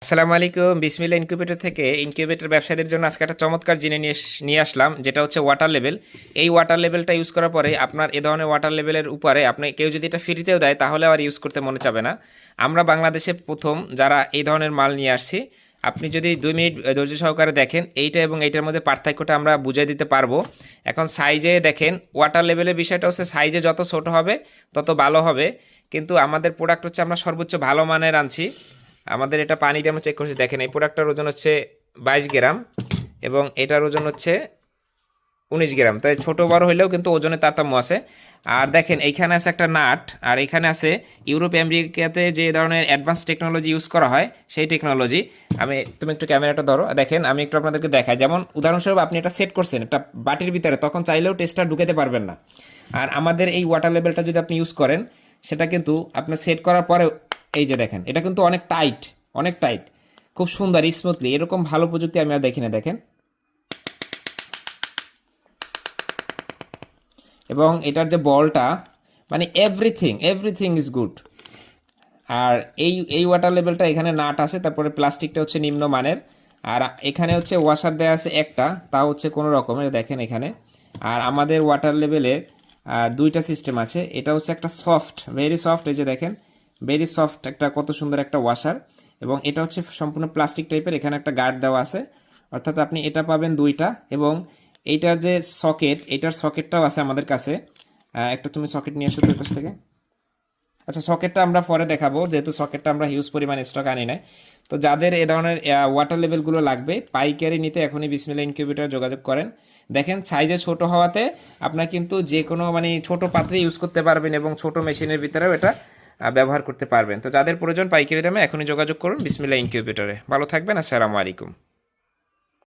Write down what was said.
আসসালামু আলাইকুম। বিসমিল্লাহ ইনকিউবেটর থেকে ইনকিউবেটর ব্যবসায়ীদের জন্য আজকে একটা চমৎকার জিনিস নিয়ে আসলাম, যেটা হচ্ছে ওয়াটার লেভেল। এই ওয়াটার লেভেলটা ইউজ করার পরে আপনার এ ধরনের ওয়াটার লেভেলের উপরে আপনি কেউ যদি এটা ফ্রিতেও দেয় তাহলে আর ইউজ করতে মনে চাবে না। আমরা বাংলাদেশে প্রথম যারা এই ধরনের মাল নিয়ে আসছি। আপনি যদি 2 মিনিট ধৈর্য সহকারে দেখেন এইটা এবং এইটার মধ্যে পার্থক্যটা আমরা বুঝিয়ে দিতে পারবো। এখন সাইজে দেখেন, ওয়াটার লেভেলের বিষয়টা হচ্ছে সাইজে যত ছোট হবে তত ভালো হবে, কিন্তু আমাদের প্রোডাক্ট হচ্ছে আমরা সর্বোচ্চ ভালো মানের আনছি। আমাদের এটা পানি দিয়ে আমরা চেক করছি, দেখেন এই প্রোডাক্টটার ওজন হচ্ছে 22 গ্রাম এবং এটার ওজন হচ্ছে 19 গ্রাম। তাই ছোট বড় হইলেও কিন্তু ওজনে তারতম্য আছে। আর দেখেন এইখানে আছে একটা নাট, আর এখানে আছে ইউরোপ আমেরিকাতে যে ধরনের অ্যাডভান্স টেকনোলজি ইউজ করা হয় সেই টেকনোলজি। তুমি একটু ক্যামেরাটা ধরো, দেখেন আমি একটু আপনাদেরকে দেখাই। যেমন উদাহরণস্বরূপ আপনি এটা সেট করছেন একটা বাটির ভিতরে, তখন চাইলেও টেস্টটা ঢুকাতে পারবেন না। আর আমাদের এই ওয়াটার লেভেলটা যদি আপনি ইউজ করেন, সেটা কিন্তু আপনি সেট করার পরে এই যে দেখেন, এটা কিন্তু অনেক টাইট, অনেক টাইট, খুব সুন্দর স্মুথলি। এরকম ভালো প্রযুক্তি আমি আর দেখি না, দেখেন। এবং এটার যে বলটা, মানে এভরিথিং এভরিথিং ইজ গুড। আর এই এই ওয়াটার লেভেলটা এখানে নাট আছে, তারপরে প্লাস্টিকটা হচ্ছে নিম্নমানের। আর এখানে হচ্ছে ওয়াশার দেওয়া আছে একটা, তা হচ্ছে কোনো রকমের, দেখেন এখানে। আর আমাদের ওয়াটার লেভেলের দুইটা সিস্টেম আছে। এটা হচ্ছে একটা সফট, ভেরি সফট, এই যে দেখেন, ভেরি সফট একটা কত সুন্দর একটা ওয়াশার। এবং এটা হচ্ছে সম্পূর্ণ প্লাস্টিক টাইপের, এখানে একটা গার্ড দেওয়া আছে, অর্থাৎ আপনি এটা পাবেন দুইটা। এবং এইটার যে সকেট, এটার সকেটটাও আছে আমাদের কাছে। একটা তুমি সকেট নিয়ে আসো তোর কাছ থেকে। আচ্ছা, সকেটটা আমরা পরে দেখাবো, যেহেতু সকেটটা আমরা হিউজ পরিমাণ স্টক আনি নাই। তো যাদের এ ধরনের ওয়াটার লেভেলগুলো লাগবে পাইকারি নিতে এখনই বিসমিল্লাহ ইনকিউবেটর যোগাযোগ করেন। দেখেন সাইজে ছোট হওয়াতে আপনার কিন্তু যে কোনো মানে ছোট পাত্রে ইউজ করতে পারবেন এবং ছোট মেশিনের ভিতরেও এটা ব্যবহার করতে পারবেন। তো যাদের প্রয়োজন পাইকারি দামে এখনই যোগাযোগ করুন বিসমিল্লাহ ইনকিউবেটরে। ভালো থাকবেন, আসসালামু আলাইকুম।